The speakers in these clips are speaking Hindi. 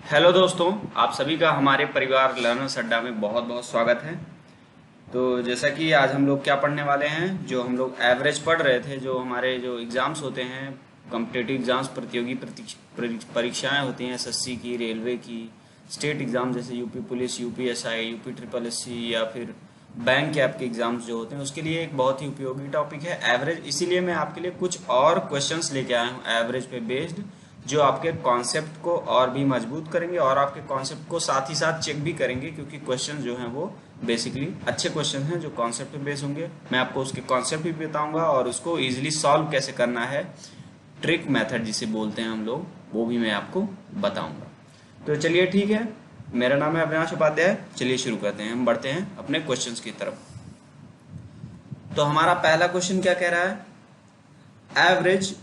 हेलो दोस्तों, आप सभी का हमारे परिवार लर्नर्स अड्डा में बहुत बहुत स्वागत है। तो जैसा कि आज हम लोग क्या पढ़ने वाले हैं, जो हम लोग एवरेज पढ़ रहे थे, जो हमारे जो एग्ज़ाम्स होते हैं, कॉम्पिटिटिव एग्ज़ाम्स, प्रतियोगी परीक्षाएं होती हैं, एसएससी की, रेलवे की, स्टेट एग्ज़ाम जैसे UP police, UP SI, UP triple SC या फिर बैंक के आपके एग्ज़ाम्स जो होते हैं, उसके लिए एक बहुत ही उपयोगी टॉपिक है एवरेज। इसीलिए मैं आपके लिए कुछ और क्वेश्चंस लेके आया हूँ एवरेज पे बेस्ड, जो आपके कॉन्सेप्ट को और भी मजबूत करेंगे और आपके कॉन्सेप्ट को साथ ही साथ चेक भी करेंगे, क्योंकि क्वेश्चन जो हैं वो बेसिकली अच्छे क्वेश्चन हैं जो कॉन्सेप्ट पे बेस होंगे। मैं आपको उसके कॉन्सेप्ट भी बताऊंगा और उसको इजीली सॉल्व कैसे करना है, ट्रिक मेथड जिसे बोलते हैं हम लोग, वो भी मैं आपको बताऊंगा। तो चलिए ठीक है, मेरा नाम है अविनाश उपाध्याय। चलिए शुरू करते हैं, हम बढ़ते हैं अपने क्वेश्चंस की तरफ। तो हमारा पहला क्वेश्चन क्या कह रहा है, average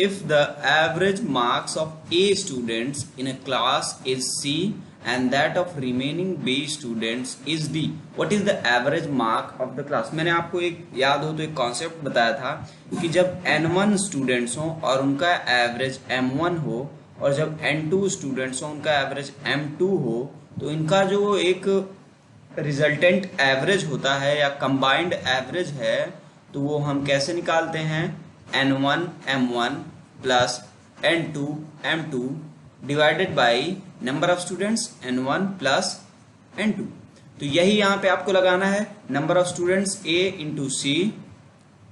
if the average marks of A students in a class is C and that of remaining B students is D, what is the average mark of the class? मैंने आपको एक याद हो तो एक कॉन्सेप्ट बताया था कि जब N1 स्टूडेंट्स हो और उनका एवरेज M1 हो और जब N2 स्टूडेंट्स हो उनका एवरेज M2 हो, तो इनका जो एक रिजल्टेंट एवरेज होता है या कंबाइंड एवरेज है, तो वो हम कैसे निकालते हैं, N1 M1 plus N2 M2 divided by number of students N1 plus N2। तो यही यहाँ पे आपको लगाना है, number of students A into C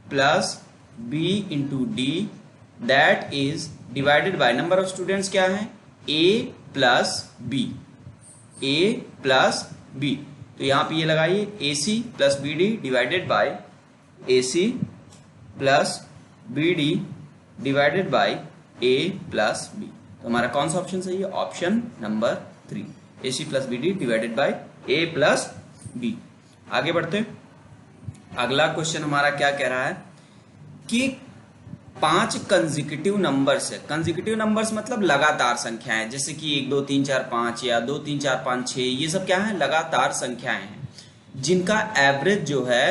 plus B into D, that is divided by number of students क्या है, A plus B, A plus B। तो यहाँ पे ये लगाइए AC plus BD divided by AC plus BD divided by A plus B। तो हमारा कौन सा ऑप्शन सही है, option number 3, AC plus BD divided by A plus B। आगे बढ़ते, अगला क्वेश्चन हमारा क्या कह रहा है कि 5 कंसेक्यूटिव नंबर्स है। कंसेक्यूटिव नंबर्स मतलब लगातार संख्याएं, जैसे कि 1 2 3 4 5 या 2 3 4 5 6, ये सब क्या है, लगातार संख्याएं हैं जिनका एवरेज जो है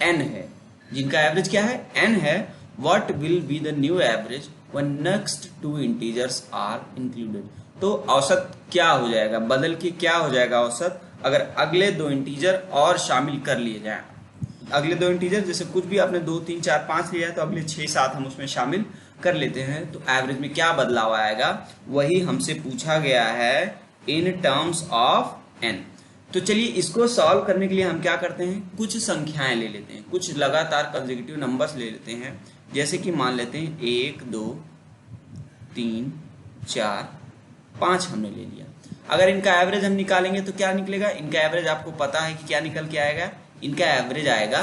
n है। जिनका एवरेज क्या है, n है। What will be the new average when next two integers are included? तो औसत क्या हो जाएगा, बदल के क्या हो जाएगा औसत, अगर अगले दो इंटीजर और शामिल कर लिए जाएं। अगले दो इंटीजर जैसे कुछ भी आपने 2 3 4 5 लिया है, तो अगले 6 7 हम उसमें शामिल कर लेते हैं, तो एवरेज में क्या बदलाव आएगा, वही हमसे पूछा गया है इन टर्म्स ऑफ n। तो चलिए इसको सॉल्व करने के लिए हम क्या करते हैं, कुछ संख्याएं ले लेते हैं, कुछ लगातार कंसेक्यूटिव नंबर्स ले लेते हैं। जैसे कि मान लेते हैं 1 2 3 4 5 हमने ले लिया। अगर इनका एवरेज हम निकालेंगे तो क्या निकलेगा, इनका एवरेज आपको पता है कि क्या निकल के आएगा, इनका एवरेज आएगा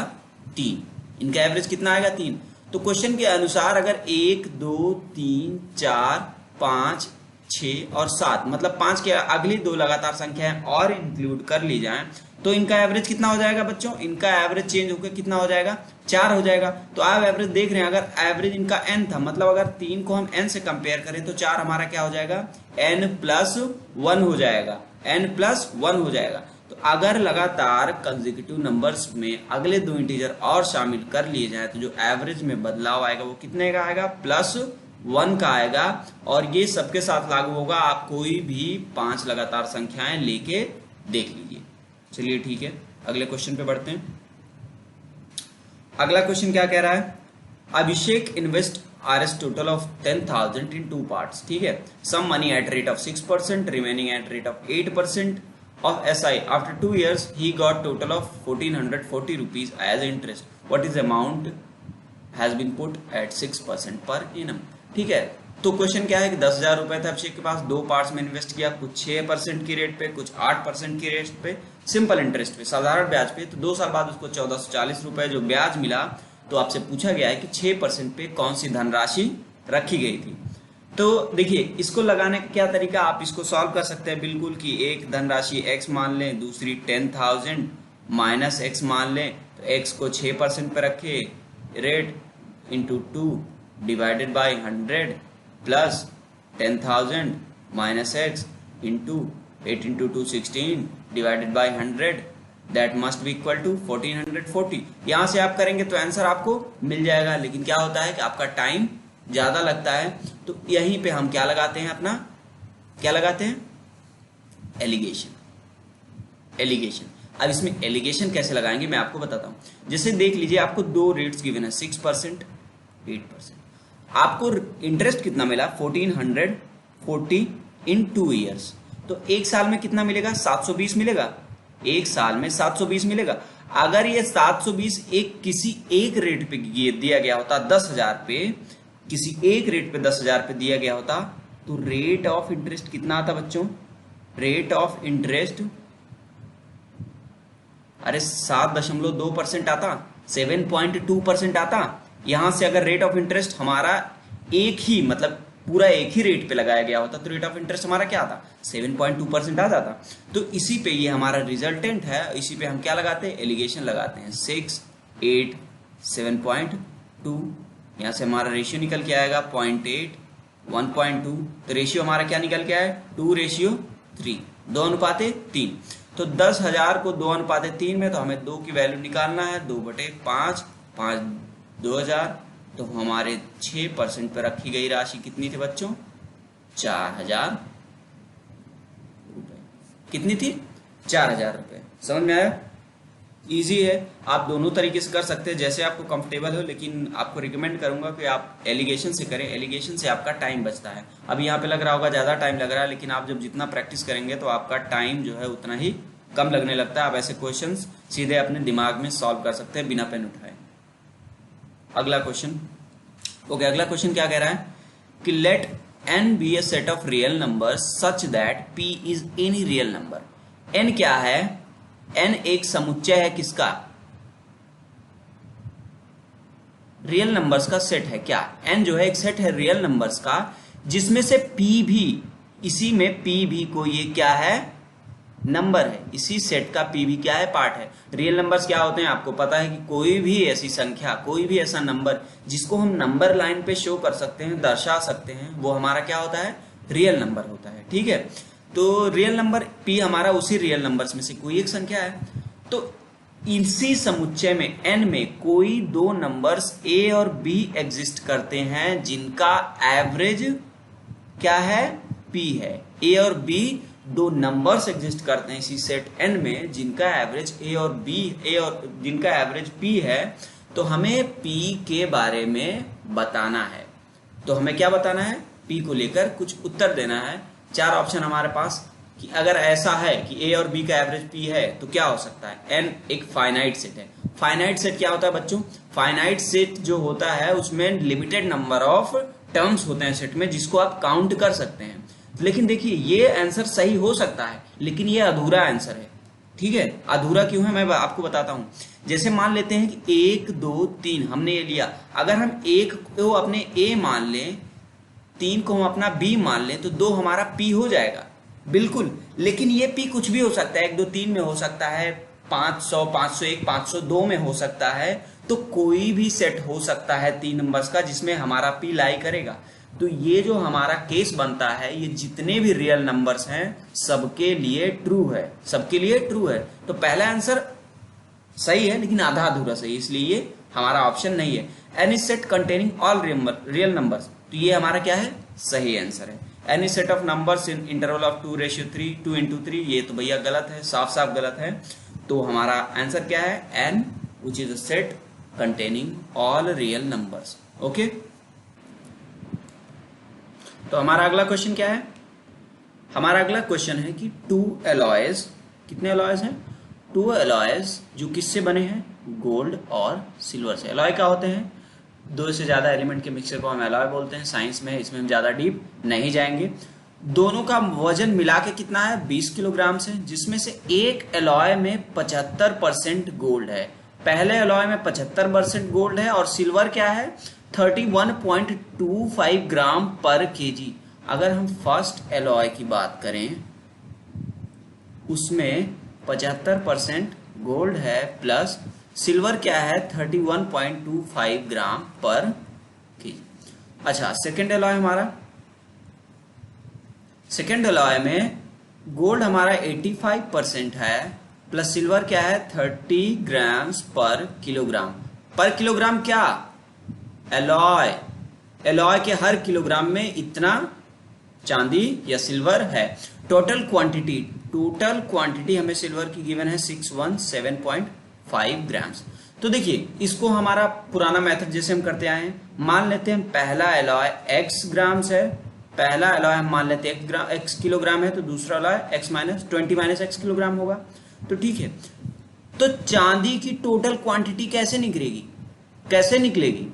3। इनका एवरेज कितना आएगा, 3। तो क्वेश्चन के अनुसार अगर 1 2 3 4 5 6 और 7 मतलब 5 के अगली दो लगातार संख्याएं और इंक्लूड कर ली जाएं, तो इनका एवरेज कितना हो जाएगा बच्चों, इनका एवरेज चेंज होकर कितना हो जाएगा, 4 हो जाएगा। तो आप एवरेज देख रहे हैं, अगर एवरेज इनका n था, मतलब अगर 3 को हम n से कंपेयर करें तो 4 हमारा क्या हो जाएगा, n प्लस 1 हो जाएगा, n प्लस 1 हो जाएगा। तो अगर लगातार कंसेक्यूटिव नंबर्स में अगले दो इंटीजर और शामिल कर लिए जाए, तो जो एवरेज में बदलाव आएगा वो कितने का आएगा, +1 का आएगा। और ये सबके साथ लागू होगा, आप कोई भी 5 लगातार संख्याएं लेके देख लीजिए। चलिए ठीक है, अगले क्वेश्चन पे बढ़ते हैं। अगला क्वेश्चन क्या कह रहा है, Abhishek invest RS total of 10,000 in 2 parts. ठीक है, some money at rate of 6%, remaining at rate of 8% of SI। After 2 years he got total of 1440 rupees as interest. What is the amount has been put at 6% per annum? ठीक है, तो क्वेश्चन क्या है कि 10,000 रुपए थे अभिषेक के पास, 2 पार्ट्स में इन्वेस्ट किया, कुछ 6% की रेट पे, कुछ 8% की रेट पे, सिंपल इंटरेस्ट पे, साधारण ब्याज पे। तो 2 साल बाद उसको 1440 रुपए जो ब्याज मिला। तो आपसे पूछा गया है कि 6% पे कौन सी धनराशि रखी गई थी। तो देखिए इसको लगाने का क्या तरीका, आप इसको सॉल्व कर सकते हैं बिल्कुल, कि एक धनराशि x मान लें, दूसरी 10,000 माइनस x मान लें। तो x को 6% पे रखे, rate into 2 divided by 100 plus 10,000 minus x into 8 into 2 16 divided by 100, that must be equal to 1440। यहाँ से आप करेंगे तो आंसर आपको मिल जाएगा, लेकिन क्या होता है कि आपका टाइम ज्यादा लगता है। तो यहीं पे हम क्या लगाते हैं, अपना क्या लगाते हैं? एलिगेशन। अब इसमें एलिगेशन कैसे लगाएंगे मैं आपको बताता हूं। जैसे देख लीजिए, आपको दो रेट्स गिवन है, 6%, 8%। आपको इंटरेस्ट कितना मिला? 1440 इन 2 ईयर्स। तो एक साल में कितना मिलेगा? 720 मिलेगा। एक साल में 720 मिलेगा। अगर ये 720 किसी एक रेट पे दिया गया होता 10,000 पे, किसी एक रेट पे 10,000 पे दिया गया होता, तो रेट ऑफ इंटरेस्ट कितना आता बच्चों? रेट ऑफ इंटरेस्ट अरे 7.2% आता, 7.2% आता। यहां से अगर रेट ऑफ इंटरेस्ट हमारा एक ही, मतलब पूरा एक ही रेट पे लगाया गया होता, तो रेट ऑफ इंटरेस्ट हमारा क्या आता? 7.2% आ जाता। तो इसी पे ये हमारा रिजल्टेंट है, इसी पे हम क्या लगाते हैं? एलिगेशन लगाते हैं। 6, 8, 7.2। यहां से हमारा रेशियो निकल के आएगा 0.8, 1.2। तो रेशियो हमारा क्या निकल के आए? 2:3, 2:3। तो 10,000 को 2:3 में, तो हमें 2 की वैल्यू निकालना है। 2/5, 5 2,000। तो हमारे 6% पर रखी गई राशि कितनी थी बच्चों? 4,000 रुपए। कितनी थी? 4,000 रुपए। समझ में आया? इजी है, आप दोनों तरीके से कर सकते हैं, जैसे आपको कंफर्टेबल हो, लेकिन आपको रिकमेंड करूंगा कि आप एलिगेशन से करें। एलिगेशन से आपका टाइम बचता है। अब यहाँ पे लग रहा होगा ज्यादा टाइम लग रहा है, लेकिन आप जब जितना प्रैक्टिस करेंगे तो आपका टाइम जो है उतना ही कम लगने लगता है। आप ऐसे क्वेश्चंस सीधे अपने दिमाग में सॉल्व कर सकते हैं बिना पेन उठाए। अगला क्वेश्चन। ओके, अगला क्वेश्चन क्या कह रहा है कि let n be a set of real number such that p is any real number. n क्या है? n एक समुच्चय है किसका? रियल नंबर्स का सेट है। क्या n जो है एक सेट है रियल नंबर्स का, जिसमें से p भी, इसी में p भी कोई ये क्या है? नंबर है। इसी सेट का p भी क्या है? पार्ट है। रियल नंबर्स क्या होते हैं आपको पता है कि कोई भी ऐसी संख्या, कोई भी ऐसा नंबर जिसको हम नंबर लाइन पे शो कर सकते हैं, दर्शा सकते हैं, वो हमारा क्या होता है? रियल नंबर होता है। ठीक है, तो रियल नंबर p हमारा उसी रियल नंबर्स में से कोई एक संख्या है। तो इसी समुच्चय में n में कोई दो नंबर्स a और b एग्जिस्ट करते हैं, जिनका एवरेज क्या है? p है। a और b दो नंबर्स एग्जिस्ट करते हैं इसी सेट n में, जिनका एवरेज जिनका एवरेज p है। तो हमें p के बारे में बताना है। तो हमें क्या बताना है? p को लेकर कुछ उत्तर देना है। 4 ऑप्शन हमारे पास कि अगर ऐसा है कि a और b का एवरेज p है तो क्या हो सकता है? n एक फाइनाइट सेट है। फाइनाइट सेट क्या होता है बच्चों? फाइनाइट सेट जो होता है उसमें लिमिटेड नंबर ऑफ टर्म्स होते हैं सेट में, जिसको आप काउंट कर सकते हैं। लेकिन देखिए, ये आंसर सही हो सकता है, लेकिन ये अधूरा आंसर है। ठीक है, अधूरा क्यों है मैं आपको बताता हूं। जैसे मान लेते हैं कि 1, 2, 3 हमने ये लिया। अगर हम 1 को अपने a मान लें, 3 को हम अपना b मान लें, तो 2 हमारा p हो जाएगा। बिल्कुल, लेकिन ये p कुछ भी हो सकता है। 1, 2, 3 में हो सकता है, 500, 501, 502 में हो सकता है। तो कोई भी सेट हो सकता है 3 नंबर्स का जिसमें हमारा p लाई करेगा। तो ये जो हमारा केस बनता है, ये जितने भी रियल नंबर्स हैं सबके लिए ट्रू है। सबके लिए ट्रू है। तो पहला आंसर सही है, लेकिन आधा अधूरा सही, इसलिए ये हमारा ऑप्शन नहीं है। Any set containing all real numbers, तो ये हमारा क्या है? सही आंसर है। Any set of numbers in interval of 2:3, 2:3, ये तो भैया गलत है, साफ साफ गलत है। तो हमारा आंसर क्या है? N which is a set containing all real numbers. Okay, तो हमारा अगला क्वेश्चन क्या है? हमारा अगला क्वेश्चन है कि 2 एलॉयज, कितने एलॉयज हैं? 2 एलॉयज जो किससे बने हैं? गोल्ड और सिल्वर से। एलॉय क्या होते हैं? 2 से ज्यादा एलिमेंट के मिक्सचर को हम एलॉय बोलते हैं। साइंस में इसमें हम ज्यादा डीप नहीं जाएंगे। दोनों का वजन मिला के कितना है? 20 किलोग्राम से, जिसमें से एक एलॉय में 75% गोल्ड है। पहले एलॉय में 75% गोल्ड है, और सिल्वर क्या है? 31.25 ग्राम पर केजी। अगर हम फर्स्ट एलॉय की बात करें, उसमें 75% गोल्ड है प्लस सिल्वर क्या है? 31.25 ग्राम पर केजी। अच्छा, सेकेंड एलॉय हमारा, सेकेंड एलॉय में गोल्ड हमारा 85% है प्लस सिल्वर क्या है? 30 ग्राम्स पर किलोग्राम। पर किलोग्राम क्या? एलॉय। एलॉय के हर किलोग्राम में इतना चांदी या सिल्वर है। टोटल क्वांटिटी हमें सिल्वर की गिवन है 617.5 ग्राम्स। तो देखिए इसको हमारा पुराना मेथड जैसे हम करते आए हैं, मान लेते हैं पहला एलॉय x ग्राम्स है, पहला एलॉय हम मान लेते हैं x किलोग्राम है, तो दूसरा alloy x minus 20 minus x kilogram होगा। तो ठीक है, तो चांदी की टोटल क्वांटिटी कैसे निकलेगी?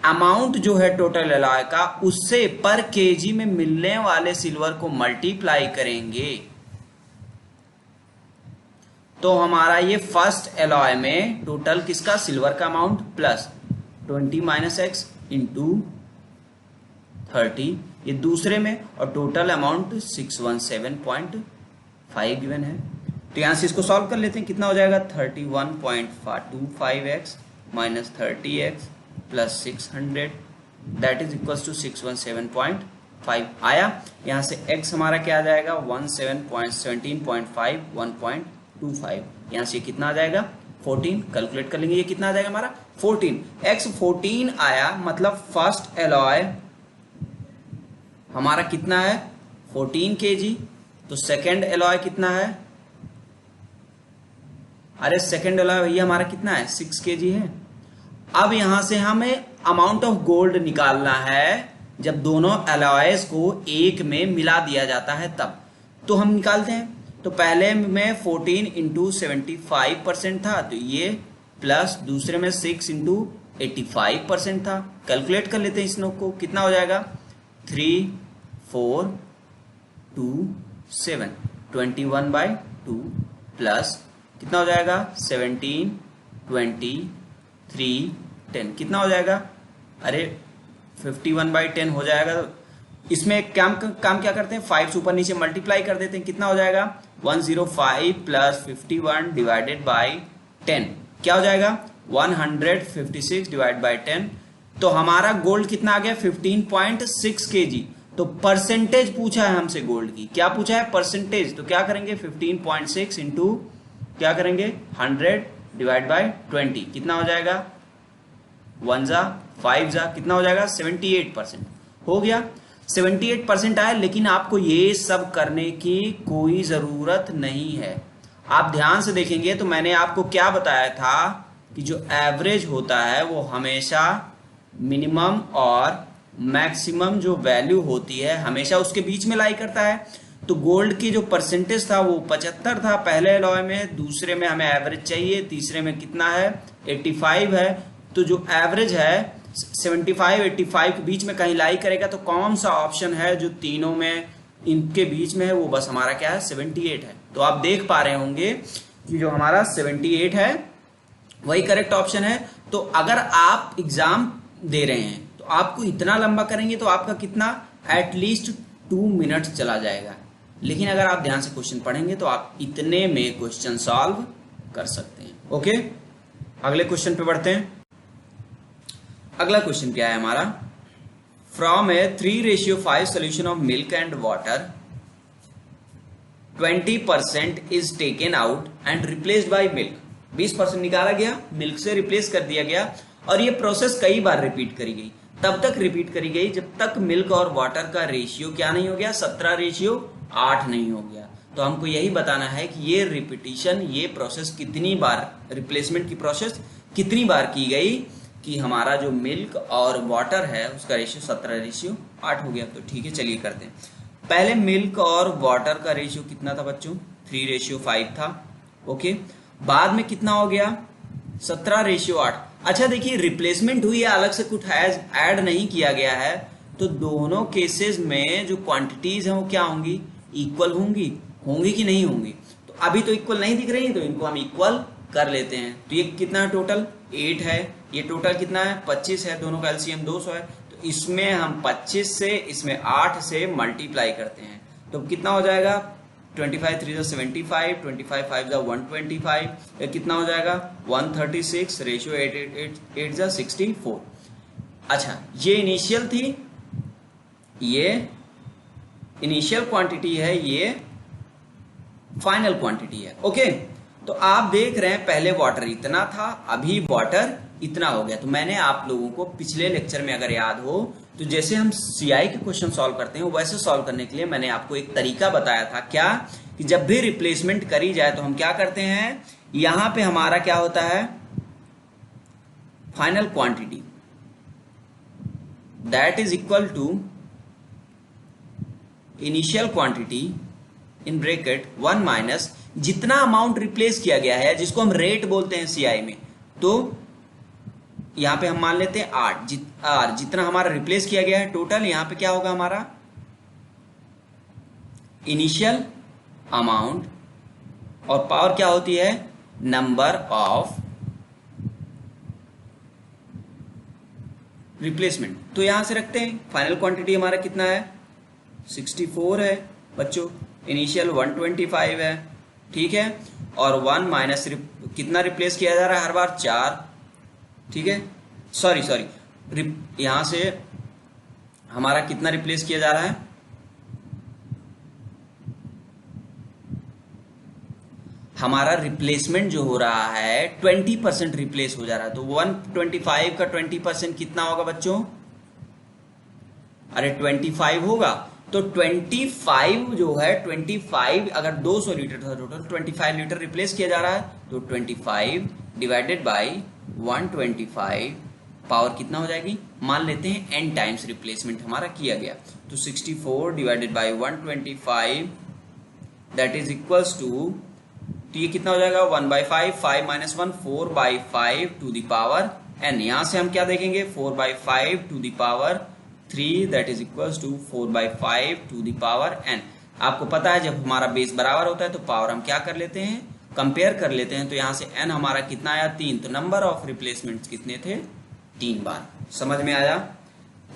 अमाउंट जो है टोटल एलॉय का, उससे पर केजी में मिलने वाले सिल्वर को मल्टीप्लाई करेंगे। तो हमारा ये फर्स्ट एलॉय में टोटल किसका, सिल्वर का amount plus 20 minus x into 30, ये दूसरे में, और टोटल अमाउंट 617.5 गिवन है। तो यहां से इसको सॉल्व कर लेते हैं, कितना हो जाएगा 31.25x minus 30x plus 600 that is equal to 617.5 आया। यहां से x हमारा क्या आ जाएगा 17.5 1.25, यहां से कितना आ जाएगा 14, कैलकुलेट कर लेंगे, ये कितना आ जाएगा हमारा 14, x 14 आया। मतलब फर्स्ट एलॉय हमारा कितना है 14 kg, तो सेकेंड एलॉय कितना है, अरे सेकेंड एलॉय भैया हमारा कितना है 6 kg है। अब यहां से हमें अमाउंट ऑफ गोल्ड निकालना है जब दोनों एलॉयज को एक में मिला दिया जाता है तब, तो हम निकालते हैं। तो पहले में 14 इंटू 75% था, तो ये प्लस दूसरे में 6 इंटू 85% था। कैलकुलेट कर लेते हैं इस नोट को, कितना हो जाएगा 3 4 2 7 21/2 प्लस कितना हो जाएगा 17 20 3 10, कितना हो जाएगा, अरे 51/10 हो जाएगा। इसमें काम क्या करते हैं, 5 से ऊपर नीचे मल्टीप्लाई कर देते हैं, कितना हो जाएगा 105 प्लस 51 डिवाइडेड बाई 10, क्या हो जाएगा 156 डिवाइड बाई 10। तो हमारा गोल्ड कितना आ गया 15.6 kg। तो परसेंटेज पूछा है हमसे गोल्ड की, क्या पूछा है परसेंटेज, तो क्या करेंगे 15.6 इंटू क्या करेंगे 100 डिवाइड बाई 20, कितना हो जाएगा 1 जा 5 जा, कितना हो जाएगा 78% हो गया। 78% आया, लेकिन आपको ये सब करने की कोई जरूरत नहीं है। आप ध्यान से देखेंगे तो मैंने आपको क्या बताया था कि जो एवरेज होता है वो हमेशा मिनिमम और मैक्सिमम जो वैल्यू होती है हमेशा उसके बीच में लाई करता है। तो गोल्ड की जो परसेंटेज था वो 75 था पहले एलॉय में, दूसरे में हमें एवरेज चाहिए, तीसरे में कितना है 85 है। तो जो एवरेज है 75 85 के बीच में कहीं लाई करेगा, तो कौन सा ऑप्शन है जो तीनों में इनके बीच में है, वो बस हमारा क्या है 78 है। तो आप देख पा रहे होंगे कि जो हमारा 78 है वही करेक्ट ऑप्शन है। तो अगर आप एग्जाम दे रहे हैं तो आपको इतना लंबा करेंगे तो आपका कितना एटलीस्ट 2 मिनट चला जाएगा, लेकिन अगर आप ध्यान से क्वेश्चन पढ़ेंगे तो आप इतने में क्वेश्चन सॉल्व कर सकते हैं। ओके, अगले क्वेश्चन पे बढ़ते हैं। अगला क्वेश्चन क्या है हमारा, from A 3:5 solution of milk and water 20% is taken out and replaced by milk. 20% निकाला गया, मिल्क से रिप्लेस कर दिया गया, और ये प्रोसेस कई बार रिपीट करी गई। तब तक रिपीट करी गई जब तक मिल्क और वाटर का रेशियो क्या नहीं हो गया 17:8 नहीं हो गया। तो हमको यही बताना है कि ये रिपीटिशन, ये प्रोसेस कितनी बार, रिप्लेसमेंट की प्रोसेस कितनी बार की गई कि हमारा जो मिल्क और वाटर है उसका रेशियो 17:8 हो गया। तो ठीक है, चलिए करते हैं। पहले मिल्क और वाटर का रेशियो कितना था बच्चों 3:5 था। ओके, बाद में कितना हो गया 17:8। अच्छा देखिए, रिप्लेसमेंट हुई है, अलग से कुछ ऐड नहीं किया गया है, तो दोनों केसेस में जो क्वांटिटीज हैं वो क्या होंगी, इक्वल होंगी कि नहीं होंगी। तो अभी तो इक्वल नहीं दिख रही है, तो इनको हम इक्वल कर लेते हैं। तो ये कितना है टोटल 8 है, ये टोटल कितना है 25 है, दोनों का एलसीएम 200 है। तो इसमें हम 25 से इसमें 8 से मल्टीप्लाई करते हैं, तो कितना हो जाएगा 25 3 75, 25 5 125, कितना हो जाएगा 136, रेशियो 8 64। अच्छा, ये इनिशियल थी, ये इनिशियल क्वांटिटी है, ये फाइनल क्वांटिटी है। ओके, तो आप देख रहे हैं पहले वाटर इतना था, अभी वाटर इतना हो गया। तो मैंने आप लोगों को पिछले लेक्चर में अगर याद हो तो जैसे हम सीआई के क्वेश्चन सॉल्व करते हैं वैसे सॉल्व करने के लिए मैंने आपको एक तरीका बताया था, क्या कि जब भी रिप्लेसमेंट करी जाए तो हम क्या करते हैं, यहां पे हमारा क्या होता है, final quantity that is equal to initial quantity in bracket 1 minus जितना अमाउंट रिप्लेस किया गया है जिसको हम रेट बोलते हैं सीआई में। तो यहां पे हम मान लेते हैं आर जितना हमारा रिप्लेस किया गया है टोटल, यहां पे क्या होगा हमारा इनिशियल अमाउंट और पावर क्या होती है, नंबर ऑफ रिप्लेसमेंट। तो यहां से रखते हैं फाइनल क्वांटिटी हमारा कितना है 64 है बच्चों, इनिशियल 125 है, ठीक है, और 1 माइनस कितना रिप्लेस किया जा रहा है हर बार 4, ठीक है, सॉरी यहां से हमारा कितना रिप्लेस किया जा रहा है, हमारा रिप्लेसमेंट जो हो रहा है 20% रिप्लेस हो जा रहा है। तो 125 का 20% कितना होगा बच्चों, अरे 25 होगा। तो 25 जो है 25 अगर 200 लीटर था टोटल 25 लीटर रिप्लेस किया जा रहा है, तो 25 डिवाइडेड बाई 125 पावर कितना हो जाएगी, मान लेते हैं n टाइम्स रिप्लेसमेंट हमारा किया गया, तो 64 divided by 125 that is equals to, तो ये कितना हो जाएगा 1/5, 5 minus 1 4/5 to the power n। यहां से हम क्या देखेंगे 4/5 to the power 3 that is equals to 4/5 to the power n। आपको पता है जब हमारा बेस बराबर होता है तो पावर हम क्या कर लेते हैं, कंपेयर कर लेते हैं। तो यहां से n हमारा कितना आया 3, तो नंबर ऑफ रिप्लेसमेंट्स कितने थे 3 बार। समझ में आया,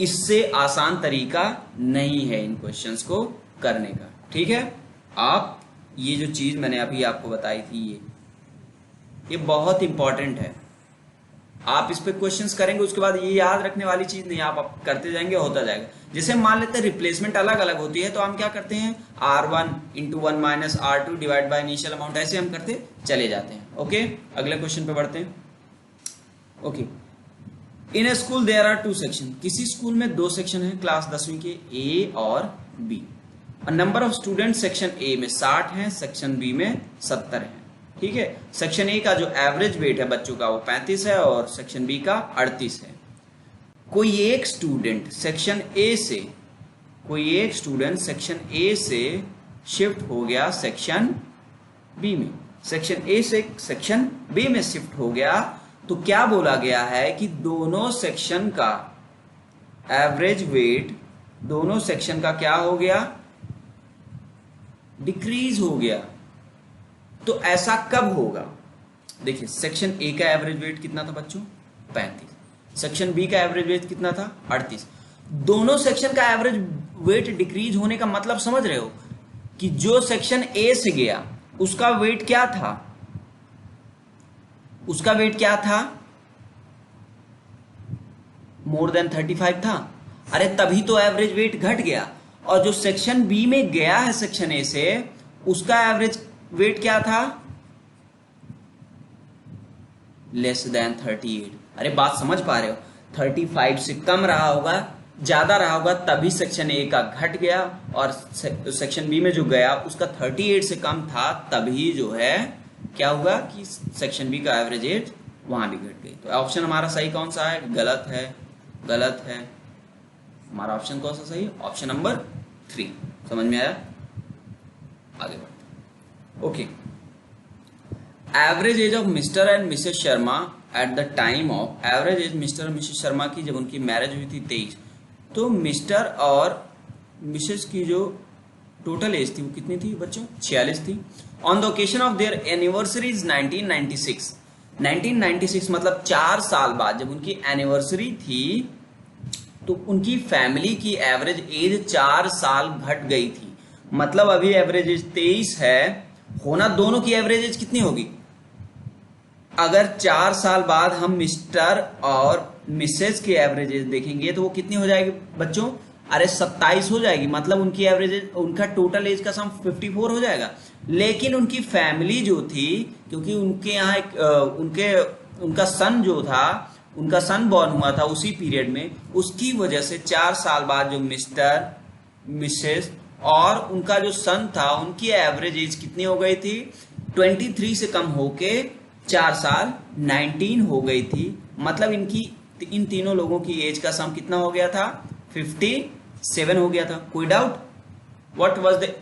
इससे आसान तरीका नहीं है इन क्वेश्चंस को करने का, ठीक है। आप ये जो चीज मैंने अभी आपको बताई थी ये बहुत इंपॉर्टेंट है, आप इस पे क्वेश्चंस करेंगे उसके बाद ये याद रखने वाली चीज नहीं, आप करते जाएंगे होता जाएगा। जैसे मान लेते हैं रिप्लेसमेंट अलग अलग होती है तो हम क्या करते हैं R1 into 1 minus R2 divide by initial amount, ऐसे हम करते चले जाते हैं। ओके, अगले क्वेश्चन पे बढ़ते हैं। Okay, in a school there are 2 section, किसी स्कूल में 2 सेक्शन है क्लास 10वीं के, ए और B. Number of student section A में 60 हैं, सेक्शन बी में 70 हैं, ठीक है। सेक्शन ए का जो एवरेज वेट है बच्चों का वो 35 है और सेक्शन बी का 38 है। कोई एक स्टूडेंट सेक्शन ए से शिफ्ट हो गया सेक्शन बी में, सेक्शन ए से सेक्शन बी में शिफ्ट हो गया, तो क्या बोला गया है कि दोनों सेक्शन का एवरेज वेट दोनों सेक्शन का क्या हो गया, डिक्रीज हो गया। तो ऐसा कब होगा, देखिए सेक्शन ए का एवरेज वेट कितना था बच्चों 35, सेक्शन बी का एवरेज वेट कितना था 38। दोनों सेक्शन का एवरेज वेट डिक्रीज होने का मतलब समझ रहे हो कि जो सेक्शन ए से गया उसका वेट क्या था, उसका वेट क्या था मोर देन 35 था, अरे तभी तो एवरेज वेट घट गया। और जो सेक्शन बी में गया है सेक्शन ए से उसका एवरेज वेट क्या था लेस देन 38। अरे बात समझ पा रहे हो, 35 से कम रहा होगा, ज्यादा रहा होगा, तभी सेक्शन ए का घट गया, और सेक्शन बी में जो गया उसका 38 से कम था, तभी जो है क्या हुआ कि सेक्शन बी का एवरेज वेट वहां भी घट गई। तो ऑप्शन हमारा सही कौन सा है, गलत है, गलत है। हमारा ऑप्शन कौन सा सही, ऑप्शन नंबर 3। समझ में आया, आगे बढ़ते। Okay, average age of mister and Mrs Sharma at the time of, average age mister और मिसेस शर्मा की जब उनकी मैरिज हुई थी 23, तो मिस्टर और मिसेस की जो टोटल एज थी वो कितनी थी बच्चों 46 थी। On the occasion of their anniversaries 1996 मतलब 4 साल बाद जब उनकी एनिवर्सरी थी तो उनकी फैमिली की एवरेज एज 4 साल घट गई थी। मतलब अभी एवरेज एज 23 है, होना दोनों की एवरेज एज कितनी होगी, अगर 4 साल बाद हम मिस्टर और मिसेज की एवरेज एज देखेंगे तो वो कितनी हो जाएगी बच्चों, अरे 27 हो जाएगी। मतलब उनकी एवरेज एज, उनका टोटल एज का सम 54 हो जाएगा। लेकिन उनकी फैमिली जो थी, क्योंकि उनके यहाँ एक उनका सन जो था उनका सन बॉर्न हुआ था उसी पीरियड में, उसकी वजह से 4 साल बाद जो मिस्टर, मिसेस और उनका जो सन था उनकी एवरेज एज कितनी हो गई थी? 23 से कम होके 4 साल 19 हो गई थी। मतलब इन तीनों लोगों की एज का सम कितना हो गया था? 57 हो गया था। कोई doubt? What was the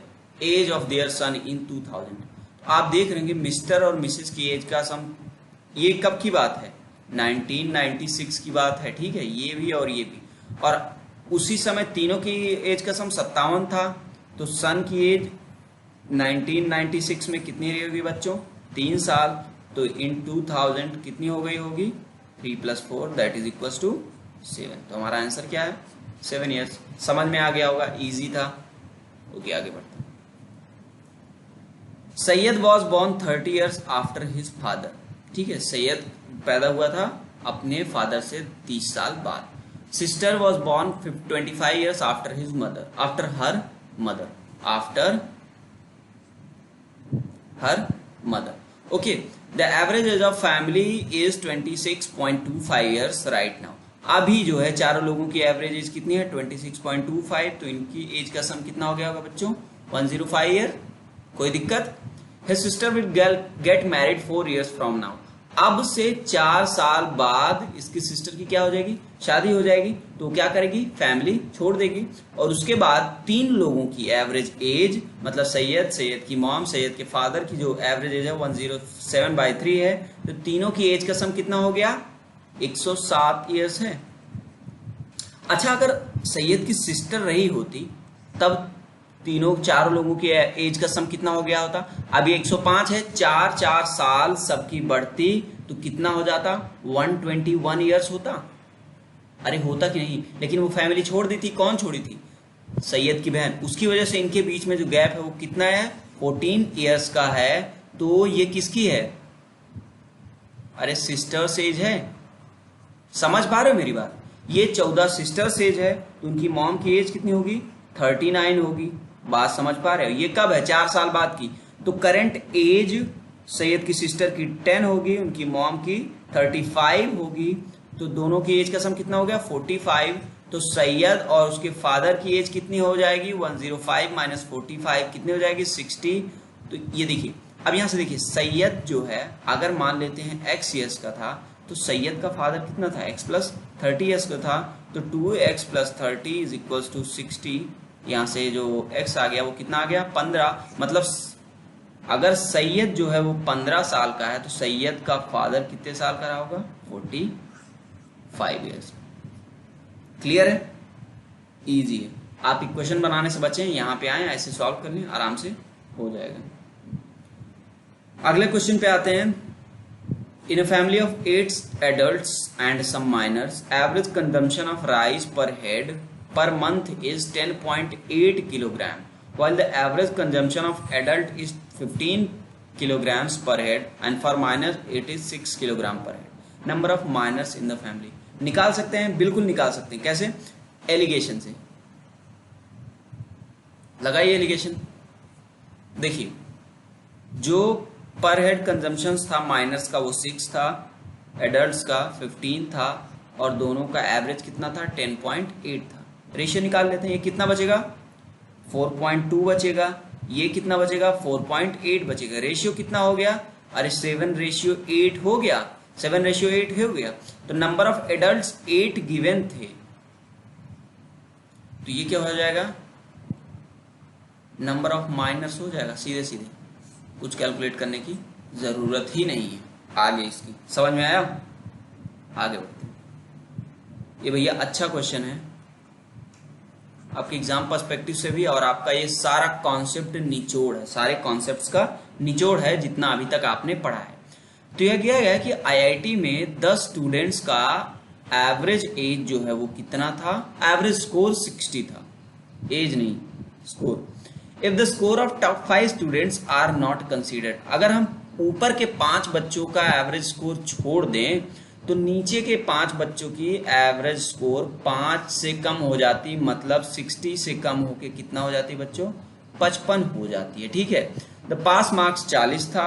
age of their son in 2000? आप देख रहे हैं मिस्टर और मिसेस की एज का सम, ये कब की बात है? 1996 की बात है, ठीक है, ये भी और ये भी। और उसी समय तीनों की एज का सम 57 था, तो सन की एज 1996 में कितनी रही होगी बच्चों? 3 साल। तो इन 2000 कितनी हो गई होगी? 3 + 4 दैट इज इक्वल टू 7। तो हमारा आंसर क्या है? 7 ईयर्स। समझ में आ गया होगा, इजी था। ओके, आगे बढ़ते हैं। Syed was born 30 years after his father. ठीक है, सैयद पैदा हुआ था अपने फादर से 30 साल बाद। Sister was born 25 years after his mother, after her mother. Okay, the average age of family is 26.25 years right now. अभी जो है चारों लोगों की एवरेज एज कितनी है? 26.25। तो इनकी एज का सम कितना हो गया होगा बच्चों? 105 ईयर। कोई दिक्कत? His sister will get married 4 years from now। अब से 4 साल बाद इसकी सिस्टर की क्या हो जाएगी? शादी हो जाएगी। तो क्या करेगी? फैमिली छोड़ देगी। और उसके बाद 3 लोगों की एवरेज एज, मतलब सैयद की मॉम, सैयद के फादर की जो एवरेज एज है 107/3 है। तो तीनों की एज का सम कितना हो गया? 107 ईयर्स है। अच्छा, अगर सैयद की सिस्टर रही होती तब चारों लोगों की एज का सम कितना हो गया होता? अभी 105 है, 4 साल सबकी बढ़ती तो कितना हो जाता? 121 ईयर्स होता। अरे होता कि नहीं? लेकिन वो फैमिली छोड़ दी थी। कौन छोड़ी थी? सैयद की बहन। उसकी वजह से इनके बीच में जो गैप है वो कितना है? 14 ईयर्स का है। तो ये किसकी है? अरे सिस्टर्स एज है। समझ पा रहे हो मेरी बात? ये 14 सिस्टर्स एज है, तो उनकी मॉम की एज कितनी होगी? 39 होगी। बात समझ पा रहे हो? ये कब है? 4 साल बाद की। तो करंट एज सैयद की सिस्टर की 10 होगी, उनकी मॉम की 35 होगी। तो दोनों की एज का सम कितना हो गया? 45। तो सैयद और उसके फादर की एज कितनी हो जाएगी? 105 - 45 कितनी हो जाएगी? 60। तो ये देखिए, अब यहां से देखिए, सैयद जो है अगर मान लेते हैं x ईयर्स का था, तो सैयद का फादर कितना था? x + 30 ईयर्स का था। तो 2x + 30 = 60। यहाँ से जो x आ गया वो कितना आ गया? 15। मतलब अगर सैयद जो है वो 15 साल का है तो सैयद का फादर कितने साल का रहा होगा? 45 ईयर्स। क्लियर है? इजी है। आप इक्वेशन बनाने से बचें, यहाँ पे आए ऐसे सॉल्व कर लें, आराम से हो जाएगा। अगले क्वेश्चन पे आते हैं। In a family of 8 adults and some minors, average consumption of rice per head per month is 10.8 kilogram, while the average consumption of adult is 15 kilograms per head and for minors it is 6 kilogram per head. Number of minors in the family निकाल सकते हैं, बिल्कुल निकाल सकते हैं। कैसे? एलिगेशन से। लगाइए एलिगेशन। देखिए, जो पर हेड कंजम्पशन था माइनर्स का वो 6 था, एडल्ट्स का 15 था और दोनों का एवरेज कितना था? 10.8 था। रेशियो निकाल लेते हैं। ये कितना बचेगा? 4.2 बचेगा। ये कितना बचेगा? 4.8 बचेगा। रेशियो कितना हो गया? अरे 7:8 हो गया। 7:8 हो गया। तो नंबर ऑफ एडल्ट्स 8 गिवन थे, तो ये क्या हो जाएगा? नंबर ऑफ माइनर्स हो जाएगा। सीधे सीधे कुछ कैलकुलेट करने की जरूरत ही नहीं है आगे इसकी। समझ में आया? आगे बढ़ते हैं। ये भैया अच्छा क्वेश्चन है आपके एग्जाम पर्सपेक्टिव से भी, और आपका ये सारा कॉन्सेप्ट निचोड़ है, सारे कॉन्सेप्ट्स का निचोड़ है जितना अभी तक आपने पढ़ा है। तो यह किया गया कि आईआईटी में 10 स्टूडेंट्स का एवरेज एज जो है वो कितना था? एवरेज स्कोर 60 था, एज नहीं score. If the score of top 5 students are not considered, अगर हम ऊपर के 5 बच्चों का एवरेज स्कोर छोड़ दें तो नीचे के 5 बच्चों की एवरेज स्कोर 5 से कम हो जाती, मतलब 60 से कम होके कितना हो जाती बच्चों? 55 हो जाती है। ठीक है, द पास मार्क्स 40 था,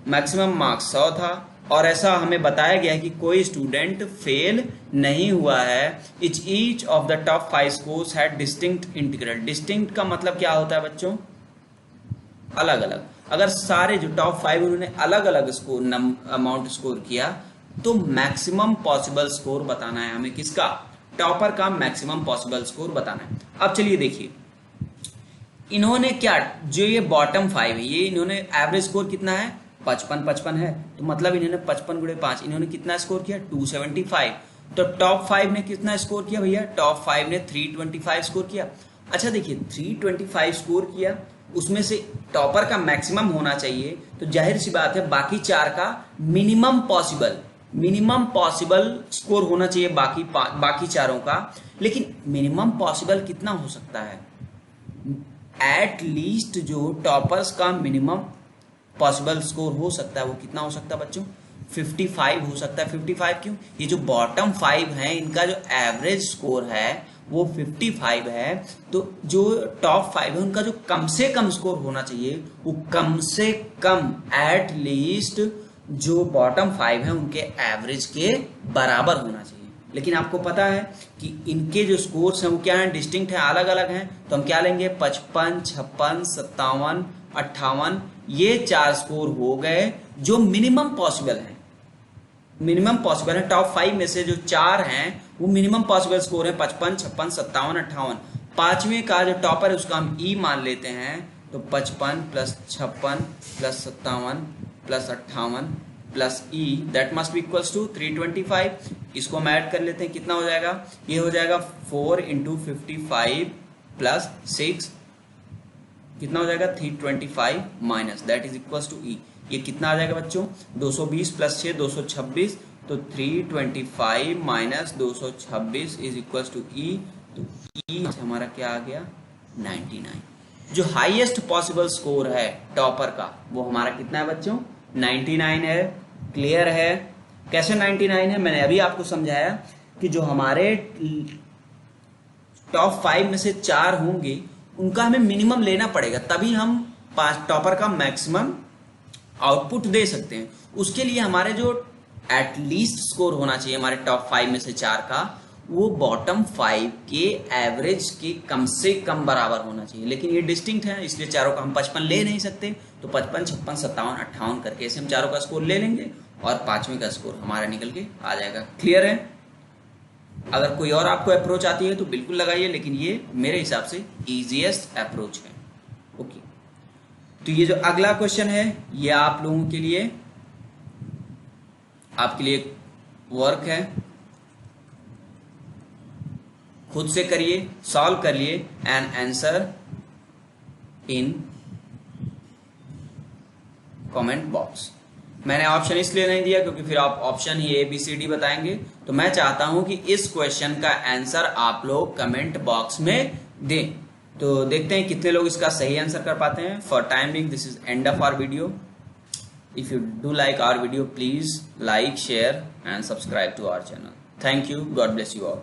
मैक्सिमम मार्क्स 100 था और ऐसा हमें बताया गया है कि कोई स्टूडेंट फेल नहीं हुआ है। Each of the top 5 scores had distinct integral. Distinct का मतलब क्या होता है बच्चों? अलग अलग। अगर सारे जो टॉप 5 उन्होंने अलग अलग स्कोर अमाउंट स्कोर किया तो मैक्सिमम पॉसिबल स्कोर बताना है हमें। किसका? टॉपर का मैक्सिमम पॉसिबल स्कोर बताना है। अब चलिए देखिए, इन्होंने क्या, जो ये बॉटम 5 है, ये इन्होंने एवरेज स्कोर कितना है? 55 है, तो मतलब इन्होंने 55 गुणे 5 इन्होंने कितना स्कोर किया? 275। तो टॉप 5 ने कितना स्कोर किया भैया? टॉप 5 ने 325 स्कोर किया। अच्छा देखिए, 325 स्कोर किया, उसमें से टॉपर का मैक्सिमम होना चाहिए, तो जाहिर सी बात है बाकी 4 का मिनिमम पॉसिबल स्कोर होना चाहिए बाकी चारों का। लेकिन मिनिमम पॉसिबल कितना हो सकता है? एट लीस्ट जो टॉपर्स का मिनिमम पॉसिबल स्कोर हो सकता है वो कितना हो सकता है बच्चों? 55 हो सकता है। 55 क्यों? ये जो बॉटम 5 है इनका जो एवरेज स्कोर है वो 55 है, तो जो टॉप 5 है उनका जो कम से कम स्कोर होना चाहिए वो कम से कम एट लीस्ट जो बॉटम 5 है उनके एवरेज के बराबर होना चाहिए। लेकिन आपको पता है कि इनके जो स्कोर्स हैं वो क्या हैं? डिस्टिंक्ट हैं, अलग अलग हैं। तो हम क्या लेंगे? 55, 56, 57, 58, ये 4 स्कोर हो गए जो मिनिमम पॉसिबल है। मिनिमम पॉसिबल है टॉप 5 में से जो 4 हैं वो मिनिमम पॉसिबल स्कोर है 55, 56, 57, 58। पांचवें का जो टॉपर है उसका हम ई मान लेते हैं, तो 55 plus 56 plus 57 plus 58 plus E that must be equals to 325। इसको हम ऐड कर लेते हैं, कितना हो जाएगा? ये हो जाएगा 4 इंटू 55 प्लस 6, कितना हो जाएगा? 325 minus that is equals to E. ये कितना आ जाएगा बच्चों? 220 प्लस 6 226, तो 325 माइनस 226 इज इक्वल्स टू ई। तो ई हमारा क्या आ गया? 99। जो हाईएस्ट पॉसिबल स्कोर है टॉपर का वो हमारा कितना है बच्चों? 99 है। क्लियर है? कैसे 99 है? मैंने अभी आपको समझाया कि जो हमारे टॉप 5 में से 4 होंगे उनका हमें मिनिमम लेना पड़ेगा, तभी हम टॉपर का मैक्सिमम आउटपुट दे सकते हैं। उसके लिए हमारे जो एटलीस्ट स्कोर होना चाहिए हमारे टॉप 5 में से 4 का, वो बॉटम 5 के एवरेज के कम से कम बराबर होना चाहिए। लेकिन ये डिस्टिंक्ट है, इसलिए चारों का हम 55 ले नहीं सकते, तो 55, 56, 57, 58 करके ऐसे हम चारों का स्कोर ले लेंगे और पांचवें का स्कोर हमारा निकल के आ जाएगा। क्लियर है? अगर कोई और आपको अप्रोच आती है तो बिल्कुल लगाइए, लेकिन ये मेरे हिसाब से इजीएस्ट अप्रोच है। ओके, तो ये जो अगला क्वेश्चन है ये आप लोगों के लिए, आपके लिए वर्क है, खुद से करिए, सॉल्व करिए and answer in comment box. मैंने ऑप्शन इसलिए नहीं दिया क्योंकि फिर आप ऑप्शन ही ABCD बताएंगे, तो मैं चाहता हूं कि इस क्वेश्चन का आंसर आप लोग कमेंट बॉक्स में दें। तो देखते हैं कितने लोग इसका सही आंसर कर पाते हैं। For time being this is end of our video. If you do like our video please like, share and subscribe to our channel. Thank you, God bless you all.